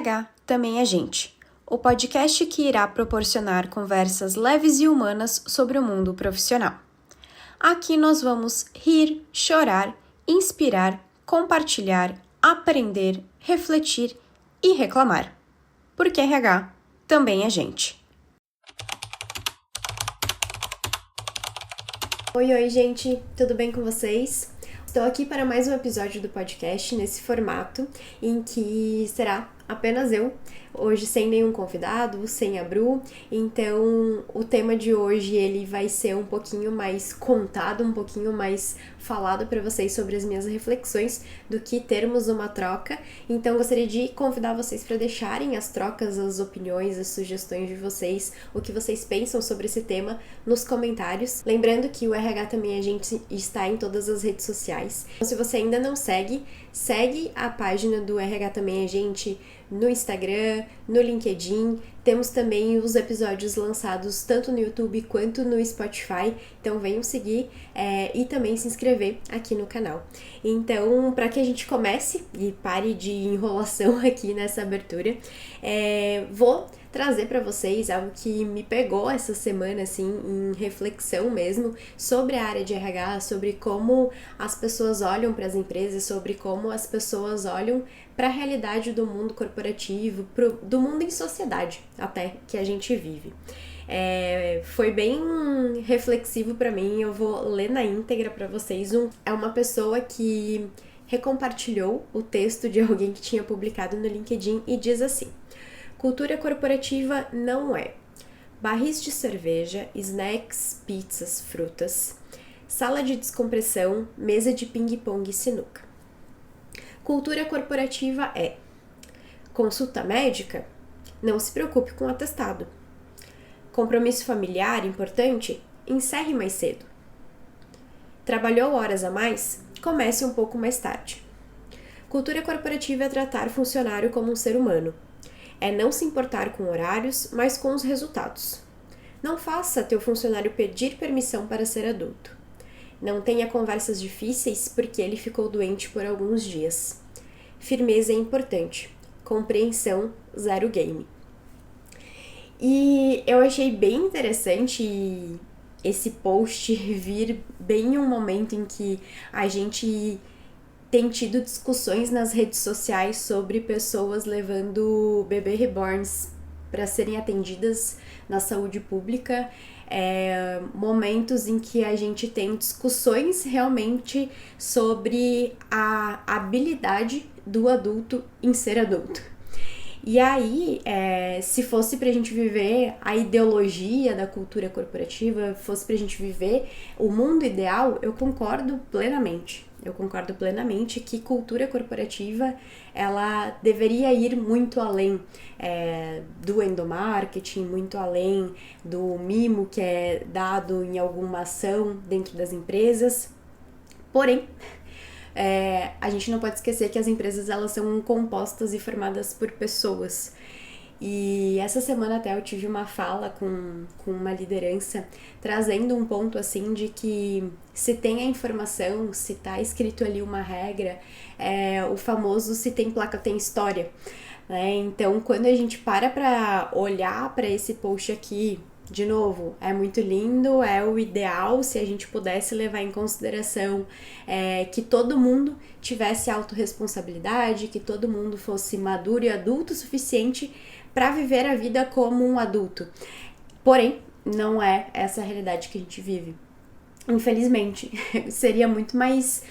RH também é gente, o podcast que irá proporcionar conversas leves e humanas sobre o mundo profissional. Aqui nós vamos rir, chorar, inspirar, compartilhar, aprender, refletir e reclamar. Porque RH também é gente. Oi, gente, tudo bem com vocês? Estou aqui para mais um episódio do podcast nesse formato em que será apenas eu, hoje sem nenhum convidado, sem a Bru, então o tema de hoje ele vai ser um pouquinho mais contado, um pouquinho mais falado para vocês sobre as minhas reflexões do que termos uma troca, então gostaria de convidar vocês para deixarem as trocas, as opiniões, as sugestões de vocês, o que vocês pensam sobre esse tema nos comentários, lembrando que o RH também a gente está em todas as redes sociais, então se você ainda não segue a página do RH também a gente no Instagram, no LinkedIn, temos também os episódios lançados tanto no YouTube quanto no Spotify, então venham seguir e também se inscrever aqui no canal. Então, para que a gente comece e pare de enrolação aqui nessa abertura, vou trazer para vocês algo que me pegou essa semana, assim, em reflexão mesmo, sobre a área de RH, sobre como as pessoas olham para as empresas, sobre como as pessoas olham para a realidade do mundo corporativo, do mundo em sociedade até que a gente vive. Foi bem reflexivo para mim, eu vou ler na íntegra para vocês. É uma pessoa que recompartilhou o texto de alguém que tinha publicado no LinkedIn e diz assim: cultura corporativa não é barris de cerveja, snacks, pizzas, frutas, sala de descompressão, mesa de ping-pong e sinuca. Cultura corporativa é consulta médica? Não se preocupe com o atestado. Compromisso familiar importante? Encerre mais cedo. Trabalhou horas a mais? Comece um pouco mais tarde. Cultura corporativa é tratar funcionário como um ser humano. É não se importar com horários, mas com os resultados. Não faça teu funcionário pedir permissão para ser adulto. Não tenha conversas difíceis porque ele ficou doente por alguns dias. Firmeza é importante. Compreensão, zero game. E eu achei bem interessante esse post vir bem em um momento em que a gente tem tido discussões nas redes sociais sobre pessoas levando bebê reborns para serem atendidas na saúde pública, momentos em que a gente tem discussões realmente sobre a habilidade do adulto em ser adulto. E aí, se fosse pra gente viver a ideologia da cultura corporativa, fosse pra gente viver o mundo ideal, eu concordo plenamente. Eu concordo plenamente que cultura corporativa, ela deveria ir muito além do endomarketing, muito além do mimo que é dado em alguma ação dentro das empresas. Porém, a gente não pode esquecer que as empresas elas são compostas e formadas por pessoas. E essa semana até eu tive uma fala com uma liderança trazendo um ponto assim de que se tem a informação, se tá escrito ali uma regra, o famoso se tem placa tem história, né? Então quando a gente para olhar para esse post aqui, de novo, é muito lindo, é o ideal se a gente pudesse levar em consideração que todo mundo tivesse autorresponsabilidade, que todo mundo fosse maduro e adulto o suficiente para viver a vida como um adulto. Porém, não é essa a realidade que a gente vive. Infelizmente, seria muito mais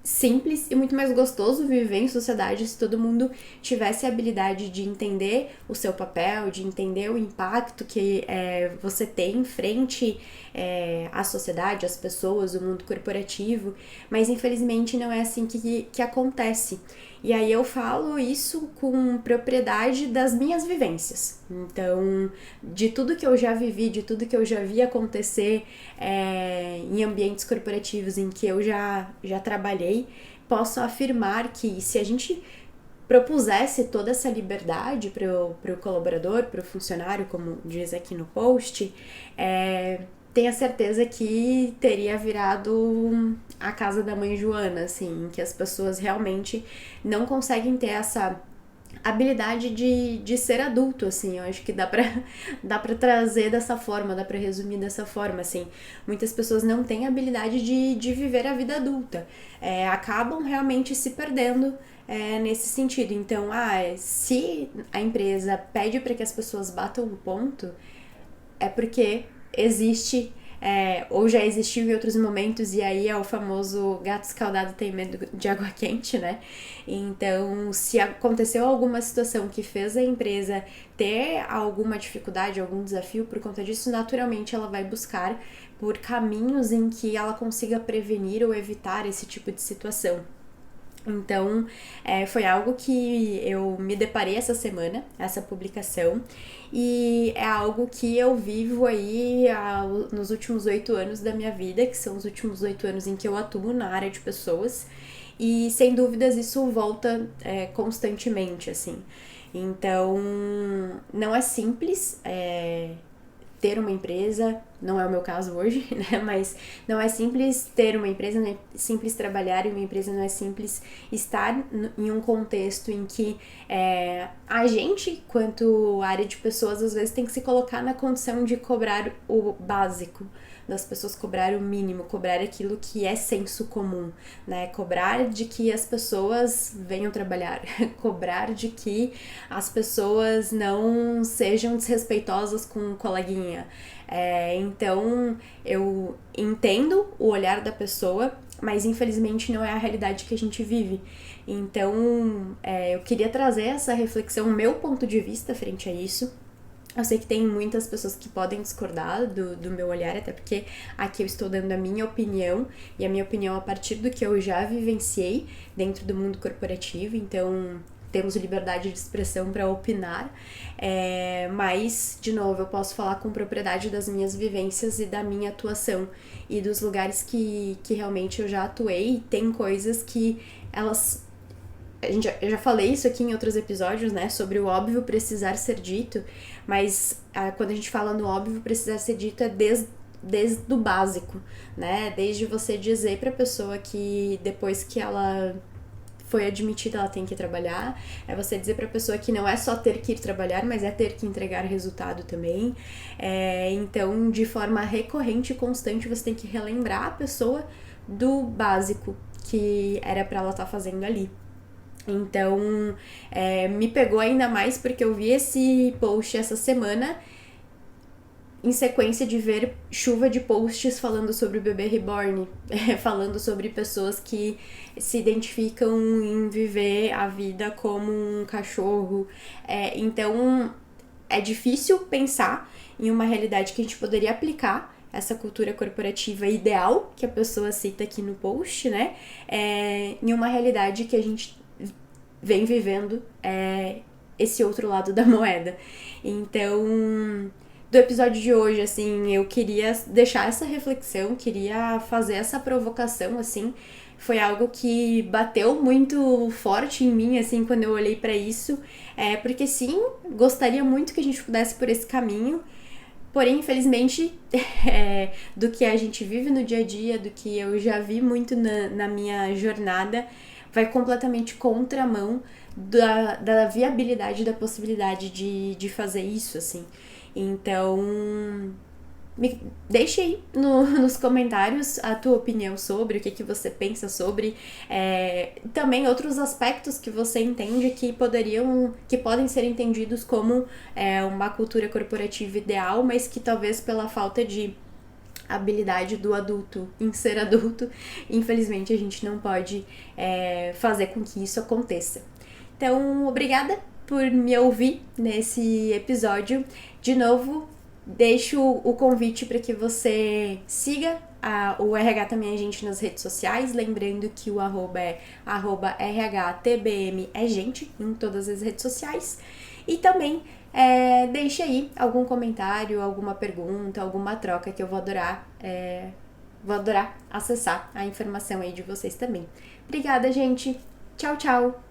simples e muito mais gostoso viver em sociedade se todo mundo tivesse a habilidade de entender o seu papel, de entender o impacto que você tem frente à sociedade, às pessoas, o mundo corporativo, mas infelizmente não é assim que acontece. E aí eu falo isso com propriedade das minhas vivências. Então, de tudo que eu já vivi, de tudo que eu já vi acontecer em ambientes corporativos em que eu já trabalhei, posso afirmar que se a gente propusesse toda essa liberdade para o colaborador, para o funcionário, como diz aqui no post, tenha certeza que teria virado a casa da mãe Joana, assim, que as pessoas realmente não conseguem ter essa habilidade de ser adulto, assim. Eu acho que dá pra trazer dessa forma, dá pra resumir dessa forma, assim. Muitas pessoas não têm habilidade de viver a vida adulta. Acabam realmente se perdendo nesse sentido. Então, se a empresa pede para que as pessoas batam o ponto, é porque existe, ou já existiu em outros momentos, e aí é o famoso gato escaldado tem medo de água quente, né? Então, se aconteceu alguma situação que fez a empresa ter alguma dificuldade, algum desafio por conta disso, naturalmente ela vai buscar por caminhos em que ela consiga prevenir ou evitar esse tipo de situação. Então, foi algo que eu me deparei essa semana, essa publicação, e é algo que eu vivo aí nos últimos 8 anos da minha vida, que são os últimos 8 anos em que eu atuo na área de pessoas, e sem dúvidas isso volta constantemente, assim. Então, não é simples, ter uma empresa, não é o meu caso hoje, né? Mas não é simples ter uma empresa, não é simples trabalhar em uma empresa, não é simples estar em um contexto em que a gente, quanto área de pessoas, às vezes tem que se colocar na condição de cobrar o básico, das pessoas cobrar o mínimo, cobrar aquilo que é senso comum, né? Cobrar de que as pessoas venham trabalhar, cobrar de que as pessoas não sejam desrespeitosas com um coleguinha. Então, eu entendo o olhar da pessoa, mas infelizmente não é a realidade que a gente vive. Então, eu queria trazer essa reflexão, o meu ponto de vista frente a isso. Eu sei que tem muitas pessoas que podem discordar do meu olhar, até porque aqui eu estou dando a minha opinião, e a minha opinião a partir do que eu já vivenciei dentro do mundo corporativo, então temos liberdade de expressão para opinar, mas, de novo, eu posso falar com propriedade das minhas vivências e da minha atuação, e dos lugares que realmente eu já atuei, e tem coisas que elas... Eu já falei isso aqui em outros episódios, né, sobre o óbvio precisar ser dito, mas quando a gente fala no óbvio precisar ser dito é desde o básico, né, desde você dizer pra pessoa que depois que ela foi admitida ela tem que trabalhar, é você dizer pra pessoa que não é só ter que ir trabalhar, mas é ter que entregar resultado também, então de forma recorrente e constante você tem que relembrar a pessoa do básico que era pra ela estar fazendo ali. Então, me pegou ainda mais porque eu vi esse post essa semana em sequência de ver chuva de posts falando sobre o bebê reborn, falando sobre pessoas que se identificam em viver a vida como um cachorro. Então, é difícil pensar em uma realidade que a gente poderia aplicar essa cultura corporativa ideal que a pessoa cita aqui no post, né? Em uma realidade que a gente vem vivendo esse outro lado da moeda. Então, do episódio de hoje, assim, eu queria deixar essa reflexão, queria fazer essa provocação, assim, foi algo que bateu muito forte em mim, assim, quando eu olhei pra isso, porque sim, gostaria muito que a gente pudesse por esse caminho, porém, infelizmente, do que a gente vive no dia a dia, do que eu já vi muito na minha jornada, vai completamente contramão da viabilidade, da possibilidade de fazer isso, assim. Então, deixe aí nos comentários a tua opinião sobre, o que você pensa sobre, também outros aspectos que você entende que podem ser entendidos como uma cultura corporativa ideal, mas que talvez pela falta de habilidade do adulto em ser adulto, infelizmente a gente não pode fazer com que isso aconteça. Então, obrigada por me ouvir nesse episódio. De novo, deixo o convite para que você siga o RH Também a Gente nas redes sociais, lembrando que o arroba é @RHTBM é gente em todas as redes sociais. E também deixe aí algum comentário, alguma pergunta, alguma troca que eu vou adorar acessar a informação aí de vocês também. Obrigada, gente. Tchau, tchau.